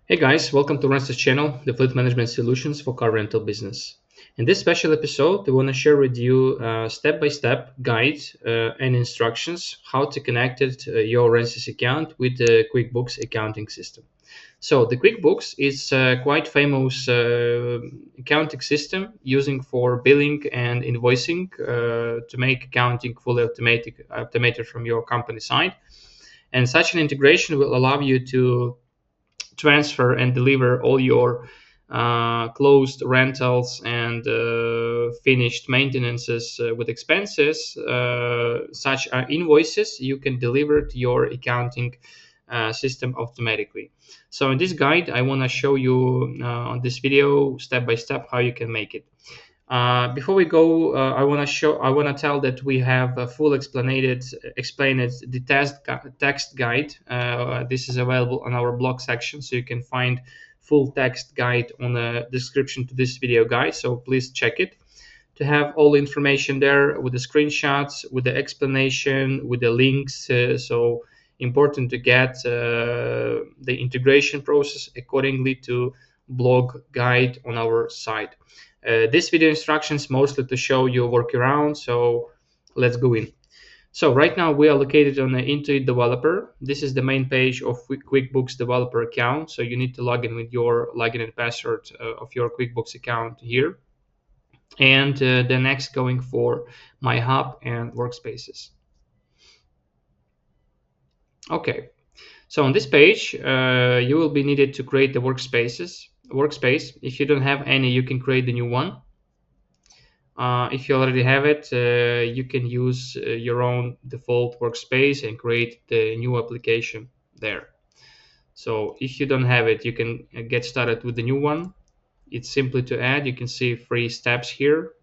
Hey guys, welcome to RentSyst channel, the fleet management solutions for car rental business. In this special episode, we want to share with you a step-by-step guide and instructions how to connect your RentSyst account with the QuickBooks accounting system. So the QuickBooks is a quite famous accounting system using for billing and invoicing to make accounting fully automated from your company side. And such an integration will allow you to transfer and deliver all your closed rentals and finished maintenances with expenses, such are invoices you can deliver to your accounting system automatically. So in this guide, I want to show you on this video step by step how you can make it. Before we go, I want to tell that we have a full explained the text guide. This is available on our blog section, so you can find full text guide on the description to this video guide. So please check it to have all the information there with the screenshots, with the explanation, with the links. So important to get the integration process accordingly to blog guide on our site. This video instructions mostly to show you workaround, so let's go in. So right now we are located on the Intuit developer. This is the main page of QuickBooks developer account. So you need to log in with your login and password of your QuickBooks account here. And the next going for My Hub and Workspaces. Okay, so on this page, you will be needed to create the workspace. If you don't have any, you can create the new one. If you already have it, you can use your own default workspace and create the new application there. So if you don't have it, you can get started with the new one. It's simply to add. You can see 3 steps here.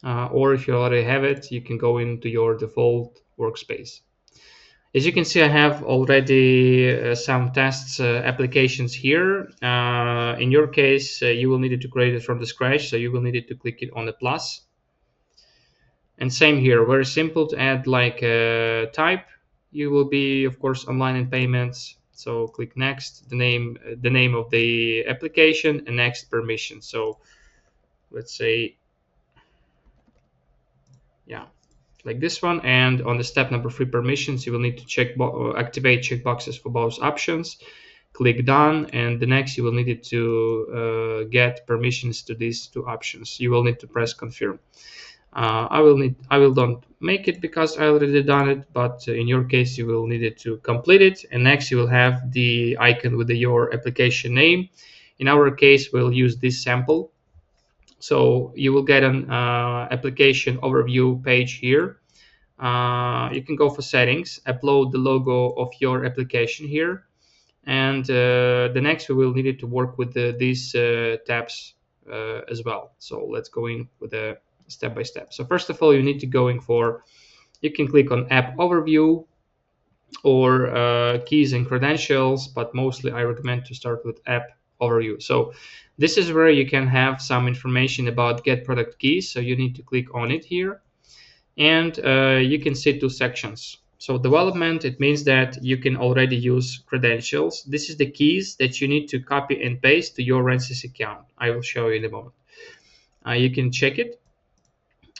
Or if you already have it, you can go into your default workspace. As you can see, I have already some tests applications here. In your case, you will need it to create it from the scratch, so you will need it to click it on the plus. And same here, very simple to add like a type. You will be, of course, online and payments. So click next, the name of the application, and next permission. So let's say, yeah, like this one. And on the step number 3 permissions, you will need to activate checkboxes for both options. Click done, and the next you will need it to get permissions to these 2 options. You will need to press confirm. I will don't make it because I already done it, but in your case you will need it to complete it. And next you will have the icon with your application name. In our case, we'll use this sample. So you will get an application overview page here. You can go for settings, upload the logo of your application here, and the next we will need it to work with these tabs as well. So let's go in with a step by step. So first of all, you need to go in for, you can click on app overview or keys and credentials, but mostly I recommend to start with app overview. So this is where you can have some information about get product keys. So you need to click on it here, and you can see 2 sections. So development, it means that you can already use credentials. This is the keys that you need to copy and paste to your RentSyst account. I will show you in a moment. You can check it.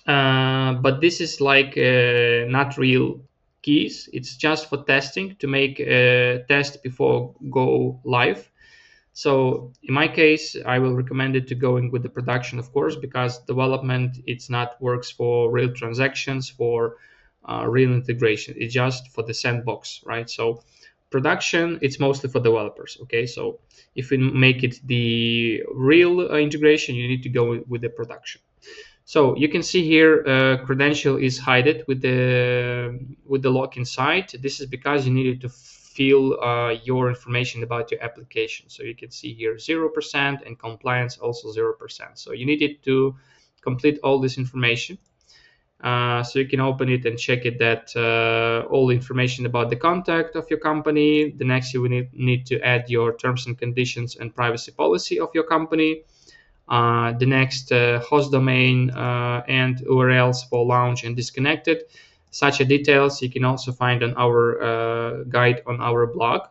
But this is like not real keys. It's just for testing, to make a test before go live. So in my case, I will recommend it to going with the production, of course, because development, it's not works for real transactions, for real integration. It's just for the sandbox, right? So production, it's mostly for developers. Okay, so if we make it the real integration, you need to go with the production. So you can see here, credential is hidden with the lock inside. This is because you needed to fill your information about your application. So you can see here 0% and compliance also 0%. So you needed to complete all this information. So you can open it and check it that all the information about the contact of your company. The next you will need to add your terms and conditions and privacy policy of your company. The next host domain and URLs for launch and disconnected. Such details you can also find on our guide on our blog.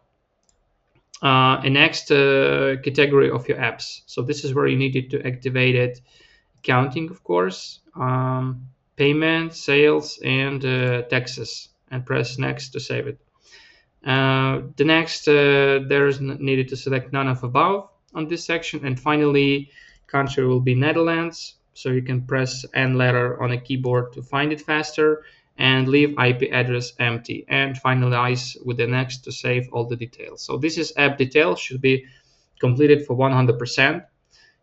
a next category of your apps. So this is where you needed to activate it. Accounting, of course, payment, sales, and taxes, and press next to save it. The next, there's needed to select none of above on this section, and finally, country will be Netherlands. So you can press N letter on a keyboard to find it faster, and leave IP address empty, and finalize with the next to save all the details. So this is app details, should be completed for 100%.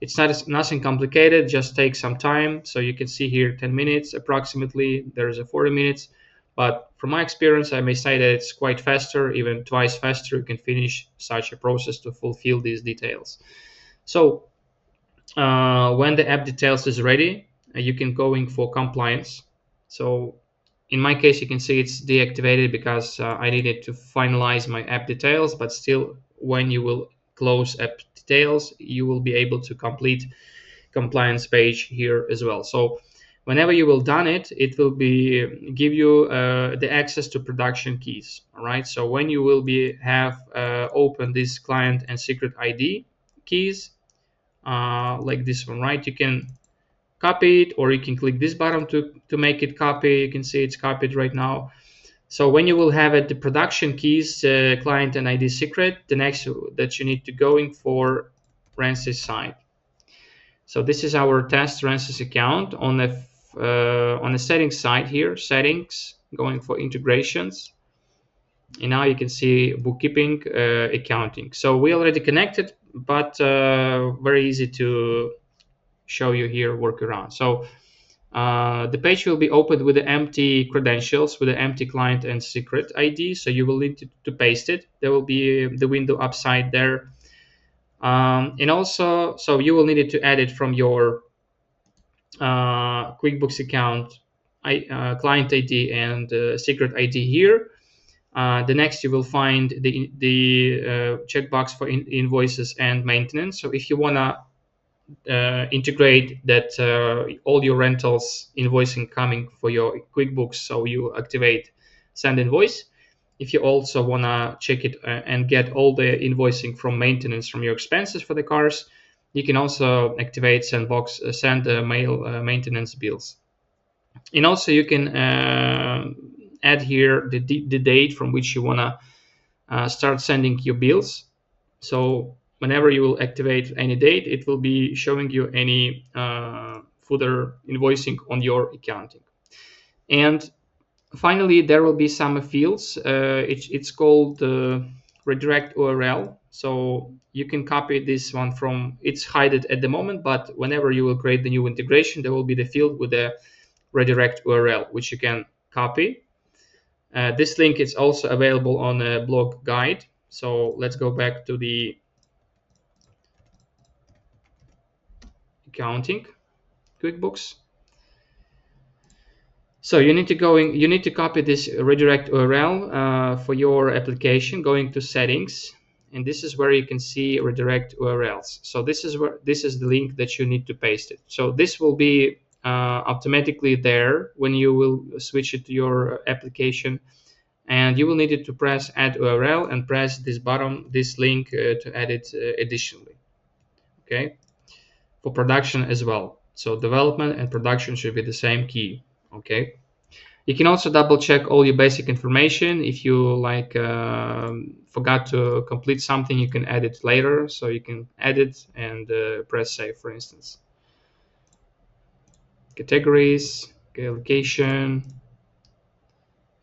It's nothing complicated, just take some time. So you can see here 10 minutes approximately, there's a 40 minutes. But from my experience, I may say that it's quite faster, even twice faster. You can finish such a process to fulfill these details. So when the app details is ready, you can go in for compliance. So in my case, you can see it's deactivated because I needed to finalize my app details, but still when you will close app details, you will be able to complete compliance page here as well. So whenever you will done it, it will be give you the access to production keys. All right. So when you will be have open this client and secret ID keys, like this one, right? You can copy it, or you can click this button to make it copy. You can see it's copied right now. So when you will have it, the production keys, client and ID secret, the next that you need to go in for RentSyst side. So this is our test RentSyst account on the settings side here, settings, going for integrations. And now you can see bookkeeping, accounting. So we already connected, but very easy to show you here workaround. So the page will be opened with the empty credentials, with the empty client and secret ID. So you will need to paste it. There will be the window upside there. And also, so you will need it to add it from your QuickBooks account, client ID and secret ID here. The next, you will find the checkbox for invoices and maintenance. So if you wanna integrate that all your rentals invoicing coming for your QuickBooks, so you activate send invoice. If you also want to check it and get all the invoicing from maintenance from your expenses for the cars, you can also activate send mail maintenance bills. And also you can add here the date from which you want to start sending your bills. So whenever you will activate any date, it will be showing you any further invoicing on your accounting. And finally, there will be some fields. It's called redirect URL. So you can copy this one from, it's hidden at the moment, but whenever you will create the new integration, there will be the field with the redirect URL, which you can copy. This link is also available on a blog guide. So let's go back to the accounting QuickBooks. So you need to copy this redirect URL for your application, going to settings, and this is where you can see redirect URLs. So this is the link that you need to paste it. So this will be automatically there when you will switch it to your application, and you will need to press add URL and press this button, this link to add it additionally. Okay, for production as well. So development and production should be the same key. Okay. You can also double check all your basic information. If you forgot to complete something, you can add it later. So you can add it and press save, for instance. Categories, allocation,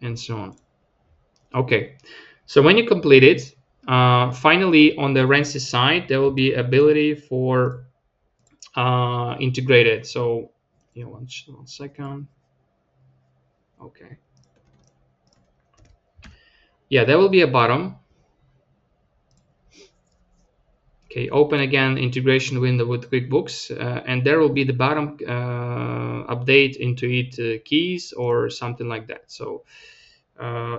and so on. Okay. So when you complete it, finally on the RentSyst side, there will be ability for integrated. So, one second. Okay. Yeah, there will be a button. Okay, open again integration window with QuickBooks, and there will be the bottom update Intuit keys or something like that. So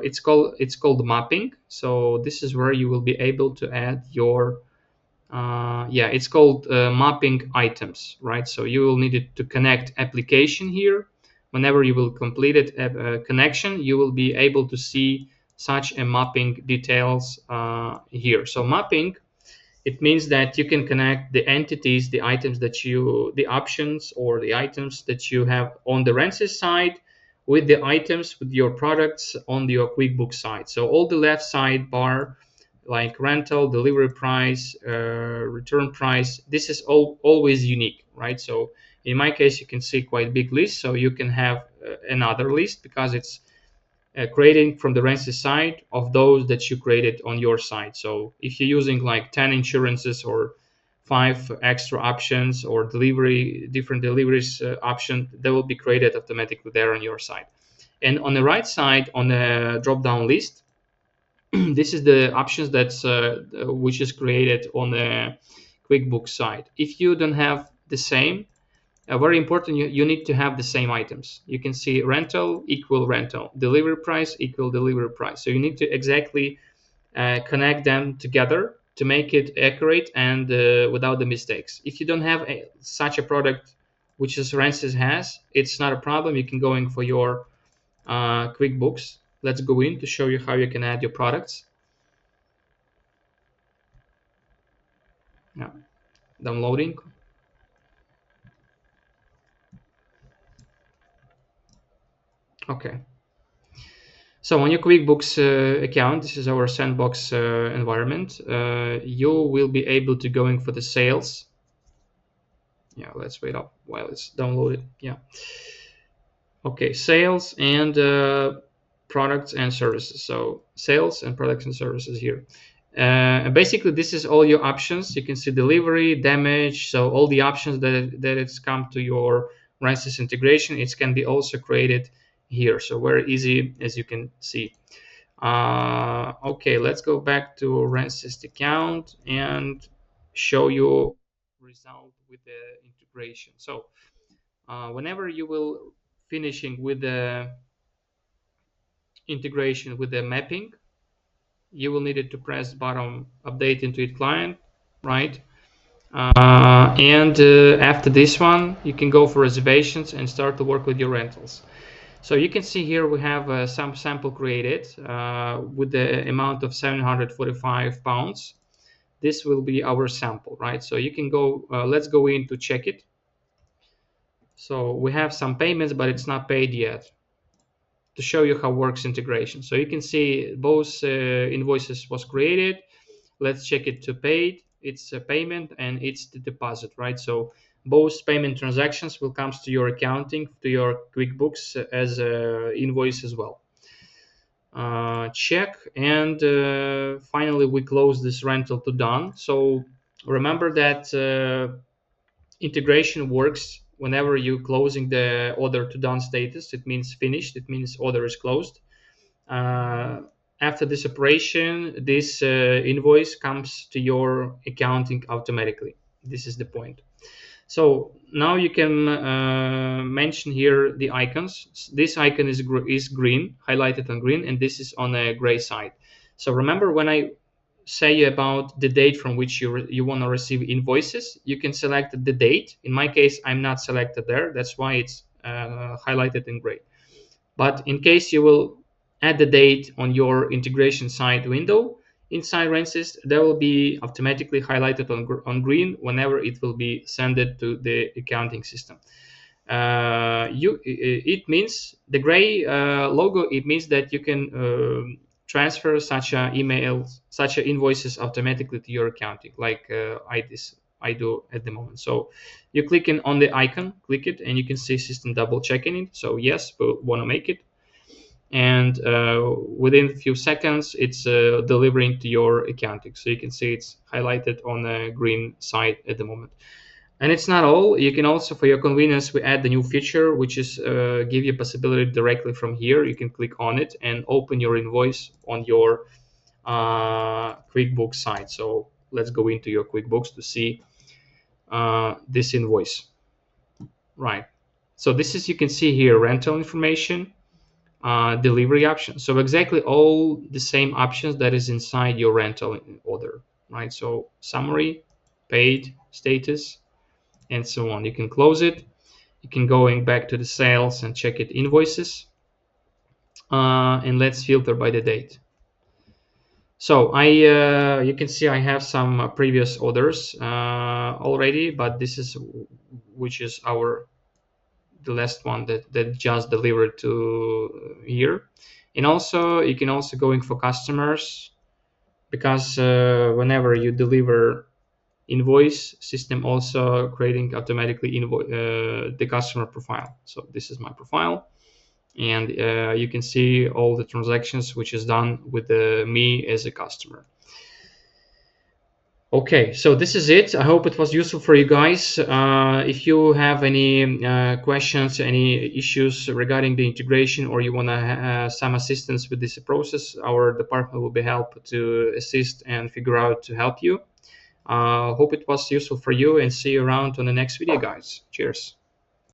it's called mapping. So this is where you will be able to add your it's called mapping items, right? So you will need it to connect application here. Whenever you will complete it connection, you will be able to see such a mapping details here. So mapping, it means that you can connect the entities, the items that the options or the items that you have on the RentSyst side with the items with your products on your QuickBooks side. So all the left side bar, like rental, delivery price, return price, this is always unique, right? So in my case, you can see quite big list. So you can have another list because it's creating from the RentSyst side of those that you created on your side. So if you're using like 10 insurances or 5 extra options or different deliveries option, they will be created automatically there on your side. And on the right side, on the drop-down list, this is the options that's which is created on the QuickBooks side. If you don't have the same, very important, you need to have the same items. You can see rental equal rental, delivery price equal delivery price. So you need to exactly connect them together to make it accurate and without the mistakes. If you don't have such a product which is RentSyst has, it's not a problem. You can go in for your QuickBooks. Let's go in to show you how you can add your products. Yeah, downloading. Okay. So on your QuickBooks account, this is our sandbox environment. You will be able to go in for the sales. Yeah, let's wait up while it's downloaded. Yeah. Okay, sales and products and services. So sales and products and services here. And basically, this is all your options. You can see delivery, damage. So all the options that it's come to your RentSyst integration, it can be also created here. So very easy, as you can see. Okay, let's go back to RentSyst account and show you result with the integration. So whenever you will finishing with the integration with the mapping, you will need to press bottom update Intuit client, right? And after this one, you can go for reservations and start to work with your rentals. So you can see here we have some sample created with the amount of 745 pounds. This will be our sample, right? So you can go, let's go in to check it. So we have some payments, but it's not paid yet, to show you how works integration. So you can see both invoices was created. Let's check it to paid. It's a payment and it's the deposit, right? So both payment transactions will come to your accounting, to your QuickBooks as invoice as well. Check, and finally we close this rental to done. So remember that integration works whenever you closing the order to done status. It means finished. It means order is closed. After this operation, this invoice comes to your accounting automatically. This is the point. So now you can mention here the icons. This icon is green, highlighted on green, and this is on a gray side. So remember when I say about the date from which you want to receive invoices, you can select the date. In my case, I'm not selected there. That's why it's highlighted in gray. But in case you will add the date on your integration side window inside RentSyst, that will be automatically highlighted on green whenever it will be sent to the accounting system. It means the gray logo. It means that you can transfer such invoices automatically to your accounting, like I do at the moment. So you click on the icon, click it, and you can see system double checking it. So yes, we want to make it, and within a few seconds it's delivering to your accounting. So you can see it's highlighted on the green side at the moment. And it's not all. You can also, for your convenience, we add the new feature, which is give you a possibility directly from here. You can click on it and open your invoice on your QuickBooks site. So let's go into your QuickBooks to see this invoice. Right. So this is, you can see here, rental information, delivery options. So exactly all the same options that is inside your rental order, right? So summary, paid, status, and so on. You can close it. You can going back to the sales and check it invoices. And let's filter by the date. So you can see I have some previous orders already, but this is which is the last one that just delivered to here. And also you can also go in for customers, because whenever you deliver invoice, system also creating automatically the customer profile. So this is my profile, and you can see all the transactions which is done with me as a customer. Okay, so this is it. I hope it was useful for you guys. If you have any questions, any issues regarding the integration, or you want to some assistance with this process, our department will be help to assist and figure out to help you. Hope it was useful for you, and see you around on the next video, guys. Cheers.